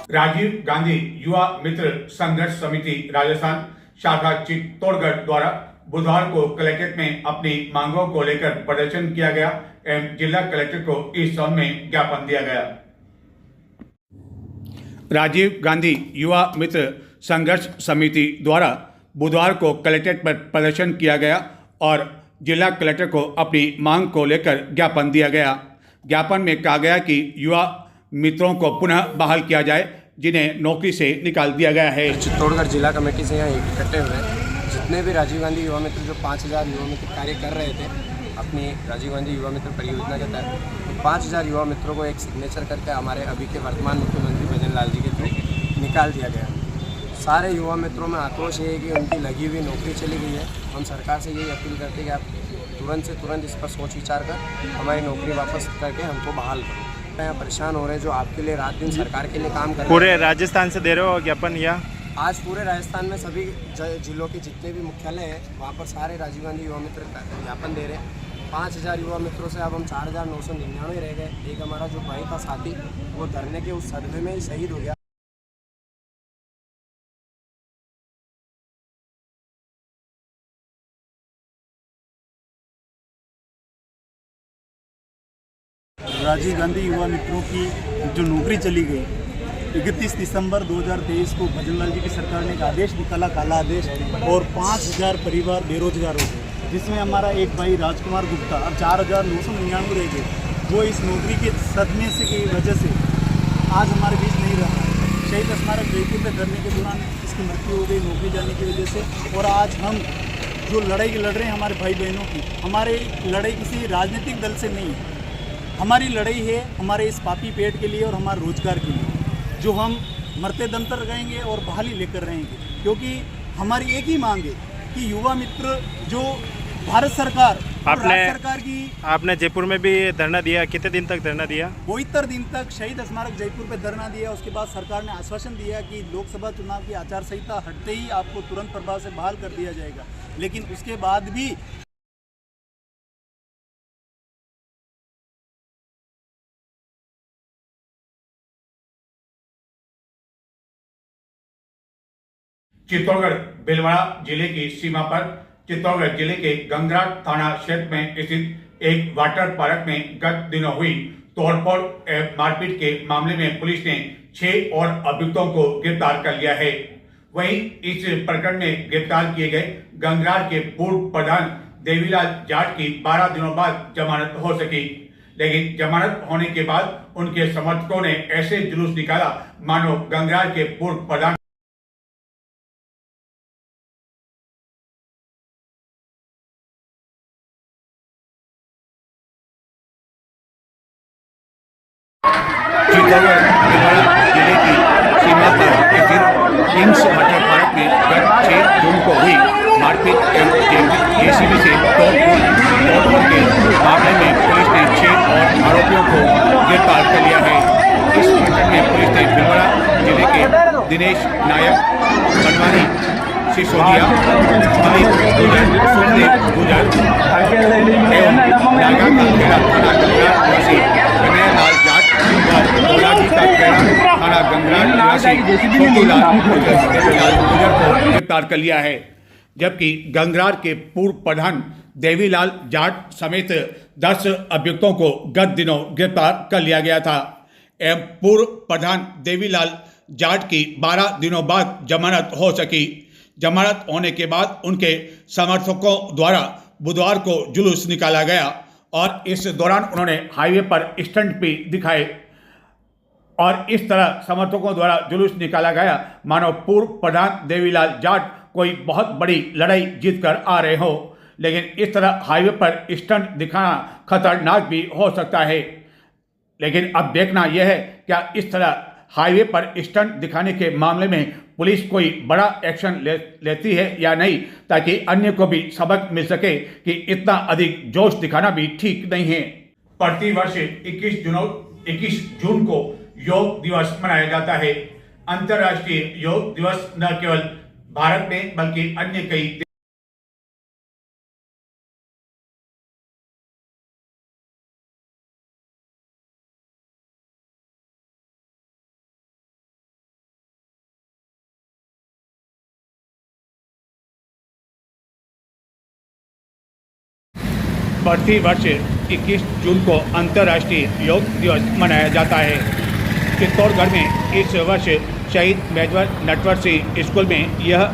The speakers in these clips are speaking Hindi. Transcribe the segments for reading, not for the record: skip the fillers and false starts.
राजीव गांधी युवा मित्र संघर्ष समिति राजस्थान शाखा चित्तौड़गढ़ द्वारा बुधवार को कलेक्ट्रेट में अपनी मांगों को लेकर प्रदर्शन किया गया एवं जिला कलेक्टर को इस संबंध में ज्ञापन दिया गया। राजीव गांधी युवा मित्र संघर्ष समिति द्वारा बुधवार को कलेक्ट्रेट पर प्रदर्शन किया गया और जिला कलेक्टर को अपनी मांग को लेकर ज्ञापन दिया गया। ज्ञापन में कहा गया कि युवा मित्रों को पुनः बहाल किया जाए जिन्हें नौकरी से निकाल दिया गया है। चित्तौड़गढ़ जिला कमेटी से यहाँ इकट्ठे हुए जितने भी राजीव गांधी युवा मित्र जो 5000 युवा मित्र कार्य कर रहे थे अपनी राजीव गांधी युवा मित्र परियोजना के तहत, तो 5000 युवा मित्रों को एक सिग्नेचर करके हमारे अभी के वर्तमान मुख्यमंत्री भजन लाल जी के थ्रू निकाल दिया गया। सारे युवा मित्रों में आक्रोश ये है कि उनकी लगी हुई नौकरी चली गई है। हम सरकार से यही अपील करते हैं कि आप तुरंत से तुरंत इस पर सोच विचार कर हमारी नौकरी वापस करके हमको बहाल करो। यहाँ परेशान हो रहे हैं जो आपके लिए रात दिन सरकार के लिए काम कर रहे हैं। पूरे राजस्थान से दे रहे हो ज्ञापन या आज पूरे राजस्थान में सभी जिलों के जितने भी मुख्यालय हैं वहाँ पर सारे राजीव गांधी युवा मित्र ज्ञापन दे रहे हैं। 5000 युवा मित्रों से अब हम 4999 रह गए। एक हमारा जो भाई था साथी वो धरने के उस सदमे में ही शहीद हो गया। राजीव गांधी युवा मित्रों की जो नौकरी चली गई 31 दिसंबर 2023 को भजनलाल जी की सरकार ने एक आदेश निकाला, काला आदेश, और 5000 परिवार बेरोजगार हो गए, जिसमें हमारा एक भाई राजकुमार गुप्ता अब 4999 रह गए, वो इस नौकरी के सदमे से की वजह से आज हमारे बीच नहीं रहा। शहीद स्मारक जयपुर में धरने के दौरान इसकी मृत्यु हो गई नौकरी जाने की वजह से। और आज हम जो लड़ाई लड़ रहे हैं हमारे भाई बहनों की, हमारी लड़ाई किसी राजनीतिक दल से नहीं है, हमारी लड़ाई है हमारे इस पापी पेट के लिए और हमारे रोजगार के लिए, जो हम मरते दम तक रहेंगे और बहाली लेकर रहेंगे। क्योंकि हमारी एक ही मांग है कि युवा मित्र जो भारत सरकार और राज्य सरकार की। आपने जयपुर में भी धरना दिया, कितने दिन तक धरना दिया? 72 दिन तक शहीद स्मारक जयपुर पे धरना दिया। उसके बाद सरकार ने आश्वासन दिया कि लोकसभा चुनाव की आचार संहिता हटते ही आपको तुरंत प्रभाव से बहाल कर दिया जाएगा, लेकिन उसके बाद भी चित्तौड़गढ़ भीलवाड़ा जिले की सीमा पर चित्तौड़गढ़ जिले के गंगराट थाना क्षेत्र में स्थित एक वाटर पार्क में गत दिनों हुई तोड़फोड़ मारपीट के मामले में पुलिस ने 6 और अभियुक्तों को गिरफ्तार कर लिया है। वहीं इस प्रकरण में गिरफ्तार किए गए गंगराट के पूर्व प्रधान देवीलाल जाट की 12 दिनों बाद जमानत हो सकी, लेकिन जमानत होने के बाद उनके समर्थकों ने ऐसे जुलूस निकाला मानो गंगराट के पूर्व प्रधान चित्तौड़गढ़ जिले की सीमा पर स्थित किंग्स वाटर पार्क में गत 6 जून को हुई मारपीट एवं जेसीबी से तोड़फोड़ के मामले में पुलिस ने 6 और आरोपियों को गिरफ्तार कर लिया है। इस प्रकरण में पुलिस ने भीलवाड़ा जिले के दिनेश नायक, बनवानी सिसोदिया, अमित गुजर, सुखदेव गुजर एवं नागा का खेड़ा थाना गंगराट निवासी कन्हैयालाल जाट और गोलाजी का खेड़ा थाना गंगराट निवासी छोटूलाल गुजर को गिरफ्तार कर लिया है। जबकि गंगराट के पूर्व प्रधान देवीलाल जाट समेत 10 अभियुक्तों को गत दिनों गिरफ्तार कर लिया गया था एवं पूर्व प्रधान देवीलाल जाट की 12 दिनों बाद जमानत हो सकी। जमानत होने के बाद उनके समर्थकों द्वारा बुधवार को जुलूस निकाला गया और इस दौरान उन्होंने हाईवे पर स्टंट भी दिखाए और इस तरह समर्थकों द्वारा जुलूस निकाला गया मानो पूर्व प्रधान देवीलाल जाट कोई बहुत बड़ी लड़ाई जीत कर आ रहे हो। लेकिन इस तरह हाईवे पर स्टंट दिखाना खतरनाक भी हो सकता है। लेकिन अब देखना यह है क्या इस तरह हाईवे पर स्टंट दिखाने के मामले में पुलिस कोई बड़ा एक्शन लेती है या नहीं, ताकि अन्य को भी सबक मिल सके कि इतना अधिक जोश दिखाना भी ठीक नहीं है। प्रतिवर्ष 21 जून को योग दिवस मनाया जाता है। अंतर्राष्ट्रीय योग दिवस न केवल भारत में बल्कि अन्य कई प्रतिवर्ष 21 जून को अंतर्राष्ट्रीय योग दिवस मनाया जाता है। चित्तौड़गढ़ में इस वर्ष शहीद मेजर नटवर सिंह स्कूल में यह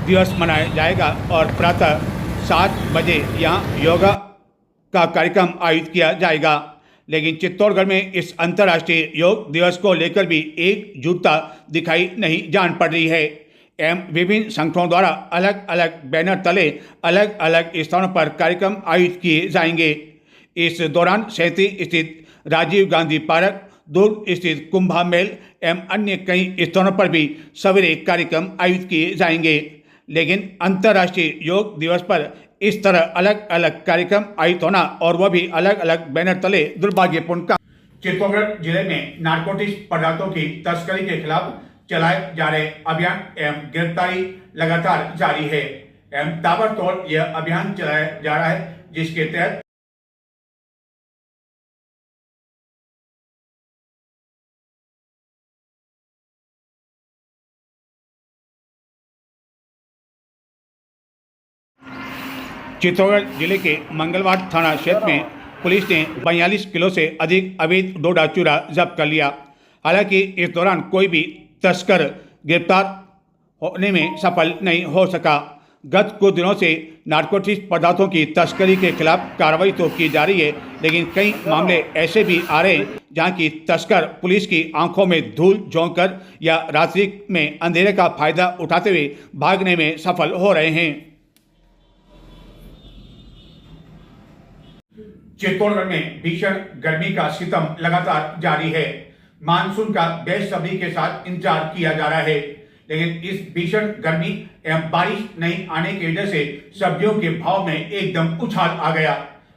दिवस मनाया जाएगा और प्रातः 7 बजे यहाँ योगा का कार्यक्रम आयोजित किया जाएगा। लेकिन चित्तौड़गढ़ में इस अंतर्राष्ट्रीय योग दिवस को लेकर भी एकजुटता दिखाई नहीं जान पड़ रही है एवं विभिन्न संगठनों द्वारा अलग अलग बैनर तले अलग अलग स्थानों पर कार्यक्रम आयोजित किए जाएंगे। इस दौरान 37 स्थित राजीव गांधी पार्क, दुर्ग स्थित कुंभा मेल एवं अन्य कई स्थानों पर भी सवेरे कार्यक्रम आयोजित किए जाएंगे। लेकिन अंतर्राष्ट्रीय योग दिवस पर इस तरह अलग अलग कार्यक्रम आयोजित होना और वह भी अलग अलग बैनर तले दुर्भाग्यपूर्ण का। चित्तौड़गढ़ जिले में नारकोटिक्स पदार्थों की तस्करी के खिलाफ चलाए जा रहे अभियान एवं गिरफ्तारी लगातार जारी है एवं ताबड़तोड़ यह अभियान चलाया जा रहा है, जिसके तहत चित्तौड़गढ़ जिले के मंगलवार थाना क्षेत्र में पुलिस ने 42 किलो से अधिक अवैध डोडा चूरा जब्त कर लिया। हालांकि इस दौरान कोई भी तस्कर गिरफ्तार होने में सफल नहीं हो सका। गत कुछ दिनों से नारकोटिक्स पदार्थों की तस्करी के खिलाफ कार्रवाई तो की जा रही है, लेकिन कई मामले ऐसे भी आ रहे हैं जहां की तस्कर पुलिस की आंखों में धूल झोंककर या रात्रि में अंधेरे का फायदा उठाते हुए भागने में सफल हो रहे हैं। चित्तौड़गढ़ में भीषण गर्मी का सितम लगातार जारी है। मानसून का बेसब्री के साथ इंतजार किया जा रहा है, लेकिन इस भीषण गर्मी एवं बारिश नहीं आने की वजह से सब्जियों के भाव में एकदम उछाल आ गया,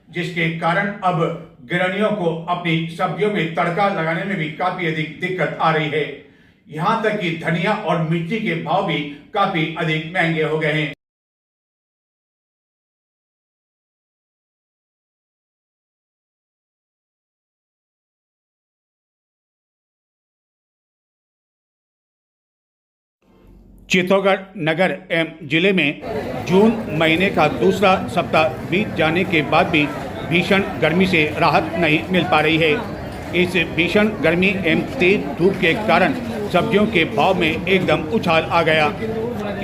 जिसके कारण अब गृहिणियों को अपनी सब्जियों में तड़का लगाने में भी काफी अधिक दिक्कत आ रही है। यहाँ तक कि धनिया और मिर्ची के भाव भी काफी अधिक महंगे हो गए हैं। चित्तौड़गढ़ नगर एवं जिले में जून महीने का दूसरा सप्ताह बीत जाने के बाद भी भीषण गर्मी से राहत नहीं मिल पा रही है। इस भीषण गर्मी एवं तेज धूप के कारण सब्जियों के भाव में एकदम उछाल आ गया।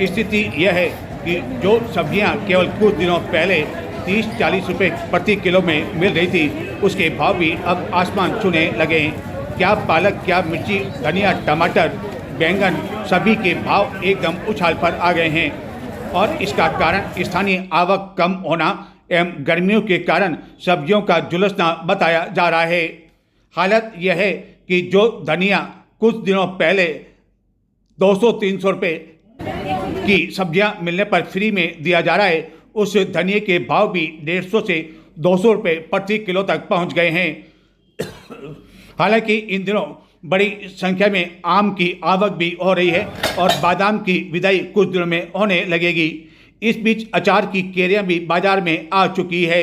स्थिति यह है कि जो सब्जियां केवल कुछ दिनों पहले 30-40 रुपये प्रति किलो में मिल रही थी, उसके भाव भी अब आसमान छूने लगे हैं। क्या पालक, क्या मिर्ची, धनिया, टमाटर, बैंगन सभी के भाव एकदम उछाल पर आ गए हैं और इसका कारण स्थानीय आवक कम होना एवं गर्मियों के कारण सब्जियों का झुलसना बताया जा रहा है। हालत यह है कि जो धनिया कुछ दिनों पहले 200-300 रुपये की सब्जियां मिलने पर फ्री में दिया जा रहा है, उस धनिये के भाव भी 150 से 200 रुपये प्रति किलो तक पहुंच गए हैं। हालांकि इन दिनों बड़ी संख्या में आम की आवक भी हो रही है और बादाम की विदाई कुछ दिनों में होने लगेगी। इस बीच अचार की केरियां भी बाजार में आ चुकी है,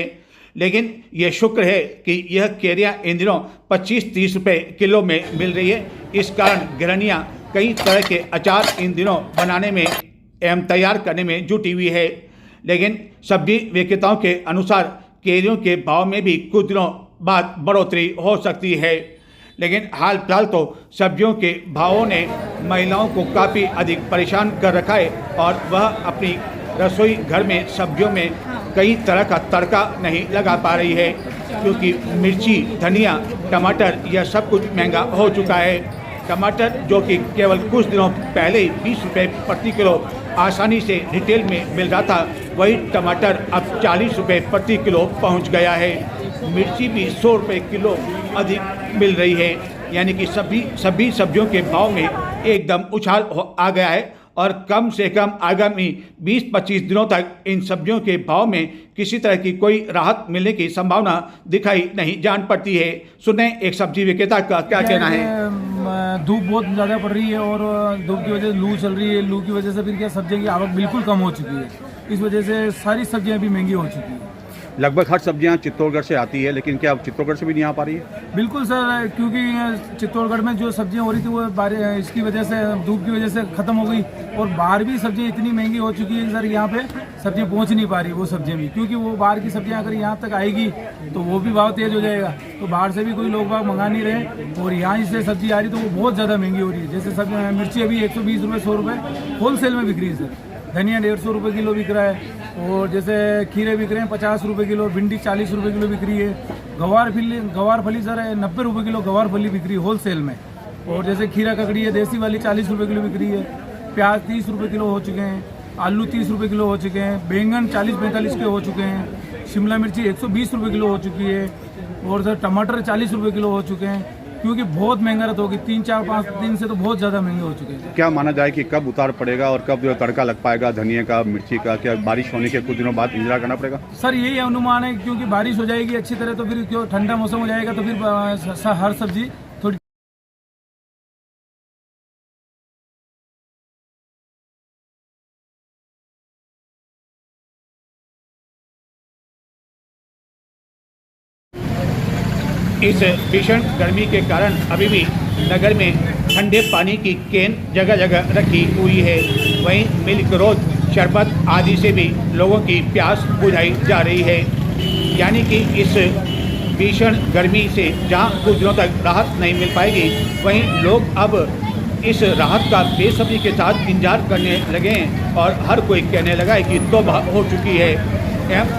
लेकिन यह शुक्र है कि यह केरियां इन दिनों 25-30 रुपये किलो में मिल रही है। इस कारण गृहिणियां कई तरह के अचार इन दिनों बनाने में एवं तैयार करने में जुटी हुई है। लेकिन सब्जी विक्रेताओं के अनुसार केरियों के भाव में भी कुछ दिनों बाद बढ़ोतरी हो सकती है। लेकिन हाल फिलहाल तो सब्जियों के भावों ने महिलाओं को काफ़ी अधिक परेशान कर रखा है और वह अपनी रसोई घर में सब्जियों में कई तरह का तड़का नहीं लगा पा रही है, क्योंकि मिर्ची, धनिया, टमाटर यह सब कुछ महंगा हो चुका है। टमाटर जो कि केवल कुछ दिनों पहले ही 20 रुपये प्रति किलो आसानी से रिटेल में मिल रहा था, वही टमाटर अब 40 रुपये प्रति किलो पहुंच गया है। मिर्ची भी 100 रुपये किलो अधिक मिल रही है, यानी कि सभी सब्जियों के भाव में एकदम उछाल आ गया है और कम से कम आगामी 20-25 दिनों तक इन सब्जियों के भाव में किसी तरह की कोई राहत मिलने की संभावना दिखाई नहीं जान पड़ती है। सुने एक सब्जी विक्रेता का क्या कहना है। धूप बहुत ज़्यादा पड़ रही है और धूप की वजह से लू चल रही है। लू की वजह से फिर क्या सब्जियों की आवक बिल्कुल कम हो चुकी है। इस वजह से सारी सब्जियां भी महंगी हो चुकी है। लगभग हर सब्जियां चित्तौड़गढ़ से आती है, लेकिन क्या अब चित्तौड़गढ़ से भी नहीं आ पा रही है? बिल्कुल सर, क्योंकि चित्तौड़गढ़ में जो सब्जियां हो रही थी वो इसकी वजह से, धूप की वजह से ख़त्म हो गई, और बाहर भी सब्जियां इतनी महंगी हो चुकी है सर, यहाँ पे सब्जियां पहुँच नहीं पा रही वो सब्जियां भी, क्योंकि वो बाहर की सब्जियां अगर यहाँ तक आएगी तो वो भी भाव तेज़ हो जाएगा, तो बाहर से भी कोई लोग बाग मंगा नहीं रहे, और यहाँ से सब्जी आ रही तो वो बहुत ज़्यादा महंगी हो रही है। जैसे सब मिर्ची अभी 120 रुपये 100 रुपये होलसेल में बिक रही है सर, धनिया 150 रुपये किलो बिक रहा है, और जैसे खीरे बिक रहे हैं 50 रुपये किलो, भिंडी 40 रुपये किलो बिक रही है, गवार फली सर 90 रुपये किलो गवार फली बिक रही है होलसेल में, और जैसे खीरा ककड़ी है देसी वाली 40 रुपये किलो बिक रही है, प्याज 30 रुपये किलो हो चुके हैं, आलू 30 रुपये किलो हो चुके हैं, बैंगन 40-45 के हो चुके हैं, शिमला मिर्ची 120 रुपये किलो हो चुकी है, और सर टमाटर 40 रुपये किलो हो चुके हैं, क्योंकि बहुत महंगा रहता होगी, 3-4-5 दिन से तो बहुत ज़्यादा महंगे हो चुके हैं। क्या माना जाए कि कब उतार पड़ेगा और कब जो तड़का लग पाएगा धनिया का, मिर्ची का? क्या बारिश होने के कुछ दिनों बाद इंतजार करना पड़ेगा? सर यही अनुमान है, क्योंकि बारिश हो जाएगी अच्छी तरह तो फिर क्यों ठंडा मौसम हो जाएगा तो फिर हर सब्जी थोड़ी इस भीषण गर्मी के कारण अभी भी नगर में ठंडे पानी की केन जगह जगह रखी हुई है। वहीं मिल्क रोज, शरबत आदि से भी लोगों की प्यास बुझाई जा रही है। यानी कि इस भीषण गर्मी से जहां कुछ दिनों तक राहत नहीं मिल पाएगी, वहीं लोग अब इस राहत का बेसब्री के साथ इंतजार करने लगे हैं, और हर कोई कहने लगा है कि तौबा हो चुकी है,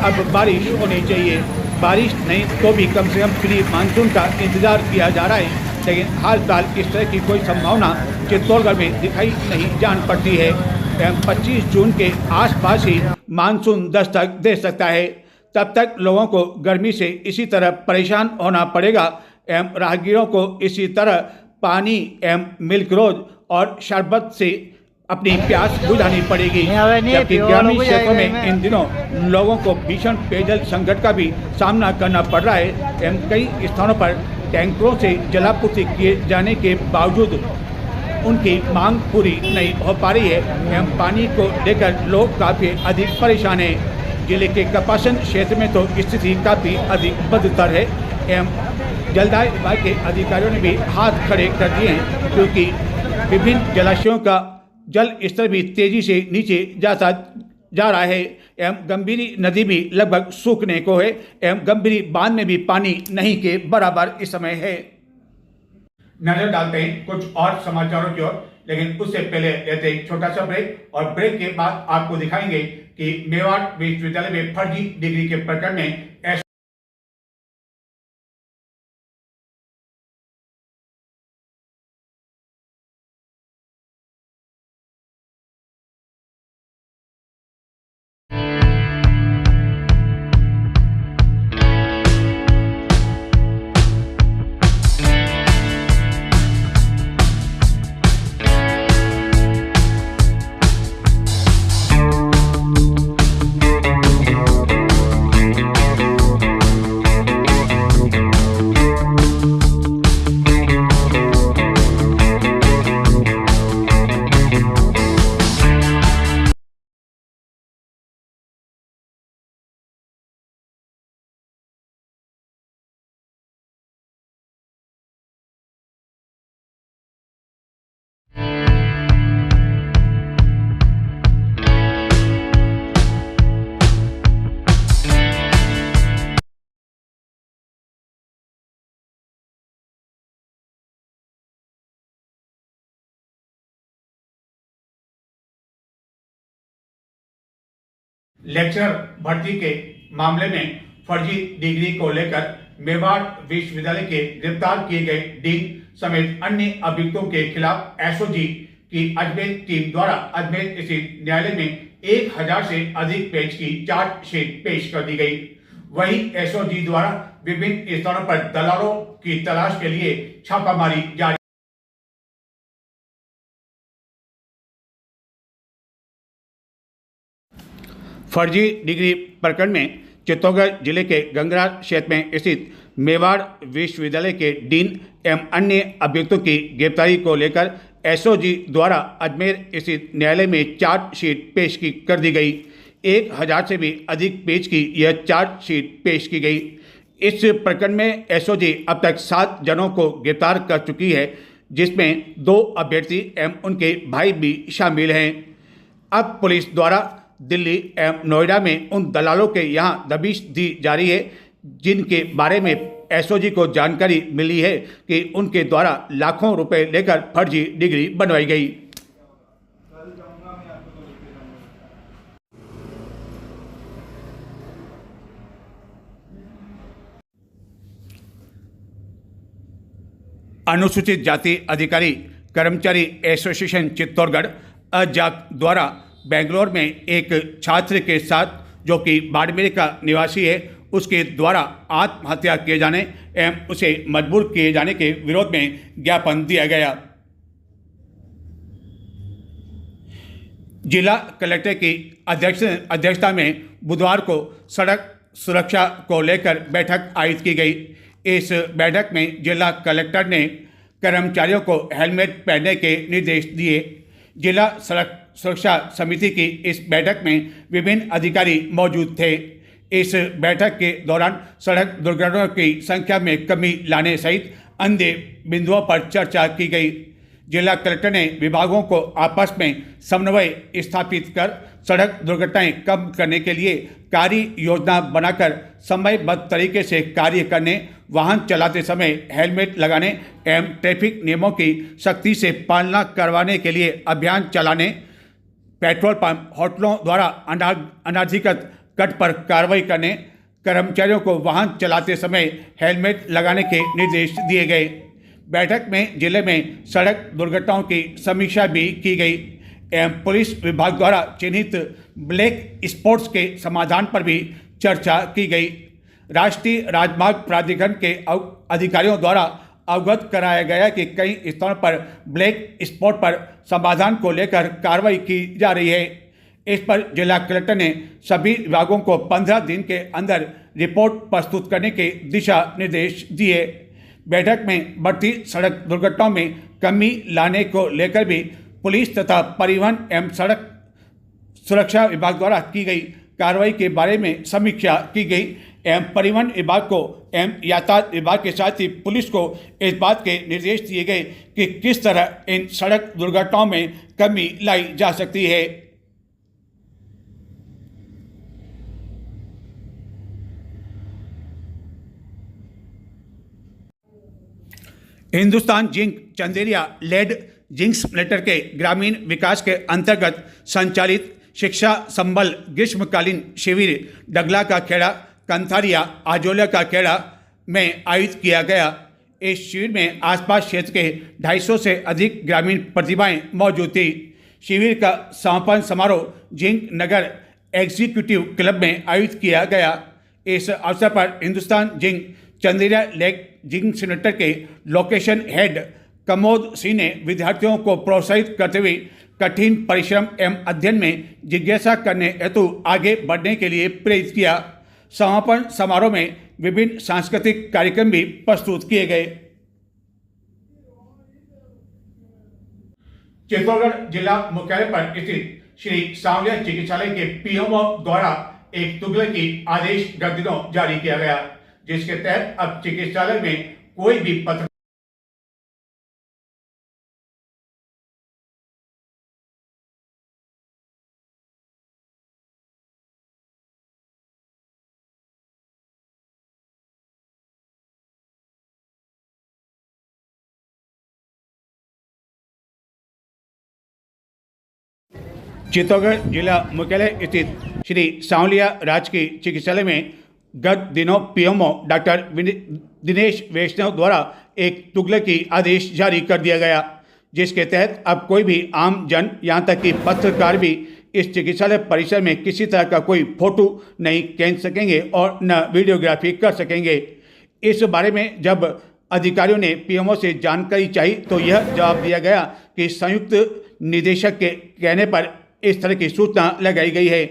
अब बारिश होनी चाहिए। बारिश नहीं तो भी कम से कम प्री मानसून का इंतज़ार किया जा रहा है, लेकिन हाल फिलहाल इस तरह की कोई संभावना चित्तौड़गढ़ में दिखाई नहीं जान पड़ती है। 25 जून के आसपास ही मानसून दस्तक दे सकता है। तब तक लोगों को गर्मी से इसी तरह परेशान होना पड़ेगा। राहगीरों को इसी तरह पानी, मिल्क रोज और शरबत से अपनी प्यास बुझानी पड़ेगी। जबकि ग्रामीण क्षेत्रों में इन दिनों लोगों को भीषण पेयजल संकट का भी सामना करना पड़ रहा है। कई स्थानों पर टैंकरों से जलापूर्ति किए जाने के बावजूद उनकी मांग पूरी नहीं हो पा रही है। पानी को लेकर लोग काफ़ी अधिक परेशान हैं। जिले के कपासन क्षेत्र में तो स्थिति काफ़ी अधिक बदतर है। जलदाय विभाग के अधिकारियों ने भी हाथ खड़े कर दिए हैं, क्योंकि विभिन्न जलाशयों का जल स्तर भी तेजी से नीचे जा रहा है। गंभीरी नदी भी लगभग सूखने को है। गंभीरी बांध में भी पानी नहीं के बराबर इस समय है। नजर डालते हैं कुछ और समाचारों की ओर, लेकिन उससे पहले लेते हैं छोटा सा ब्रेक, और ब्रेक के बाद आपको दिखाएंगे कि मेवाड़ विश्वविद्यालय में फर्जी डिग्री के प्रकरण में लेक्चरर भर्ती के मामले में फर्जी डिग्री को लेकर मेवाड़ विश्वविद्यालय के गिरफ्तार किए गए डीन समेत अन्य अभियुक्तों के खिलाफ एसओजी की अजमेर टीम द्वारा अजमेर स्थित न्यायालय में 1000 से अधिक पेज की चार्जशीट पेश कर दी गई। वहीं एसओजी द्वारा विभिन्न स्थानों पर दलालों की तलाश के लिए छापामारी जारी। फर्जी डिग्री प्रकरण में चित्तौड़गढ़ जिले के गंगरार क्षेत्र में स्थित मेवाड़ विश्वविद्यालय के डीन एवं अन्य अभियुक्तों की गिरफ्तारी को लेकर एसओजी द्वारा अजमेर स्थित न्यायालय में चार्जशीट पेश कर दी गई। 1000 से भी अधिक पेज की यह चार्जशीट पेश की गई। इस प्रकरण में एसओजी अब तक 7 जनों को गिरफ्तार कर चुकी है, जिसमें 2 अभ्यर्थी एवं उनके भाई भी शामिल हैं। अब पुलिस द्वारा दिल्ली एवं नोएडा में उन दलालों के यहां दबिश दी जा रही है जिनके बारे में एसओजी को जानकारी मिली है कि उनके द्वारा लाखों रुपए लेकर फर्जी डिग्री बनवाई गई। अनुसूचित जाति अधिकारी कर्मचारी एसोसिएशन चित्तौड़गढ़ अजाक द्वारा बेंगलोर में एक छात्र के साथ, जो कि बाड़मेर का निवासी है, उसके द्वारा आत्महत्या किए जाने एवं उसे मजबूर किए जाने के विरोध में ज्ञापन दिया गया। जिला कलेक्टर की अध्यक्षता में बुधवार को सड़क सुरक्षा को लेकर बैठक आयोजित की गई। इस बैठक में जिला कलेक्टर ने कर्मचारियों को हेलमेट पहनने के निर्देश दिए। जिला सड़क सुरक्षा समिति की इस बैठक में विभिन्न अधिकारी मौजूद थे। इस बैठक के दौरान सड़क दुर्घटनाओं की संख्या में कमी लाने सहित अन्य बिंदुओं पर चर्चा की गई। जिला कलेक्टर ने विभागों को आपस में समन्वय स्थापित कर सड़क दुर्घटनाएं कम करने के लिए कार्य योजना बनाकर समयबद्ध तरीके से कार्य करने, वाहन चलाते समय हेलमेट लगाने एवं ट्रैफिक नियमों की सख्ती से पालना करवाने के लिए अभियान चलाने, पेट्रोल पंप होटलों द्वारा अनाधिकृत कट पर कार्रवाई करने, कर्मचारियों को वाहन चलाते समय हेलमेट लगाने के निर्देश दिए गए। बैठक में जिले में सड़क दुर्घटनाओं की समीक्षा भी की गई एवं पुलिस विभाग द्वारा चिन्हित ब्लैक स्पॉट्स के समाधान पर भी चर्चा की गई। राष्ट्रीय राजमार्ग प्राधिकरण के अधिकारियों द्वारा अवगत कराया गया कि कई स्थानों पर ब्लैक स्पॉट पर समाधान को लेकर कार्रवाई की जा रही है। इस पर जिला कलेक्टर ने सभी विभागों को 15 दिन के अंदर रिपोर्ट प्रस्तुत करने के दिशा निर्देश दिए। बैठक में बढ़ती सड़क दुर्घटनाओं में कमी लाने को लेकर भी पुलिस तथा परिवहन एवं सड़क सुरक्षा विभाग द्वारा की गई कार्रवाई के बारे में समीक्षा की गई एवं परिवहन विभाग को एवं यातायात विभाग के साथ ही पुलिस को इस बात के निर्देश दिए गए कि किस तरह इन सड़क दुर्घटनाओं में कमी लाई जा सकती है। Hindustan Zinc Chanderiya lead zinc smelter के ग्रामीण विकास के अंतर्गत संचालित शिक्षा संबल ग्रीष्मकालीन शिविर डगला का खेड़ा, कंथारिया, आजोलिया का खेड़ा में आयोजित किया गया। इस शिविर में आसपास क्षेत्र के 250 से अधिक ग्रामीण प्रतिभाएं मौजूद थी। शिविर का समापन समारोह जिंक नगर एग्जीक्यूटिव क्लब में आयोजित किया गया। इस अवसर पर Hindustan Zinc Chanderiya lead zinc smelter के लोकेशन हेड कमोद सिंह ने विद्यार्थियों को प्रोत्साहित करते हुए कठिन परिश्रम एवं अध्ययन में जिज्ञासा करने हेतु आगे बढ़ने के लिए प्रेरित किया। समापन समारोह में विभिन्न सांस्कृतिक कार्यक्रम भी प्रस्तुत किए गए। चित्तौड़गढ़ जिला मुख्यालय पर स्थित श्री सांवलिया चिकित्सालय के पीएमओ द्वारा एक तुगलकी आदेश गत दिनों जारी किया गया, जिसके तहत अब चिकित्सालय में कोई भी पत्र चित्तौड़गढ़ जिला मुख्यालय स्थित श्री सांवलिया राजकीय चिकित्सालय में गत दिनों पीएमओ डॉक्टर दिनेश वैष्णव द्वारा एक तुगलकी आदेश जारी कर दिया गया, जिसके तहत अब कोई भी आम जन यहाँ तक कि पत्रकार भी इस चिकित्सालय परिसर में किसी तरह का कोई फोटो नहीं खींच सकेंगे और न वीडियोग्राफी कर सकेंगे। इस बारे में जब अधिकारियों ने पीएमओ से जानकारी चाहिए तो यह जवाब दिया गया कि संयुक्त निदेशक के कहने पर इस तरह की सूचना लगाई गई है।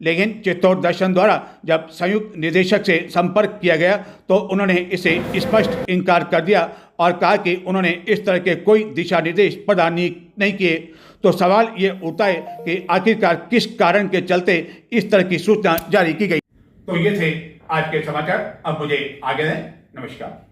लेकिन चित्तौड़ दर्शन द्वारा जब संयुक्त निदेशक से संपर्क किया गया तो उन्होंने इसे स्पष्ट इनकार कर दिया और कहा कि उन्होंने इस तरह के कोई दिशा निर्देश प्रदान नहीं किए। तो सवाल ये उठता है कि आखिरकार किस कारण के चलते इस तरह की सूचना जारी की गई। तो ये थे आज के समाचार। अब मुझे आगे दें। नमस्कार।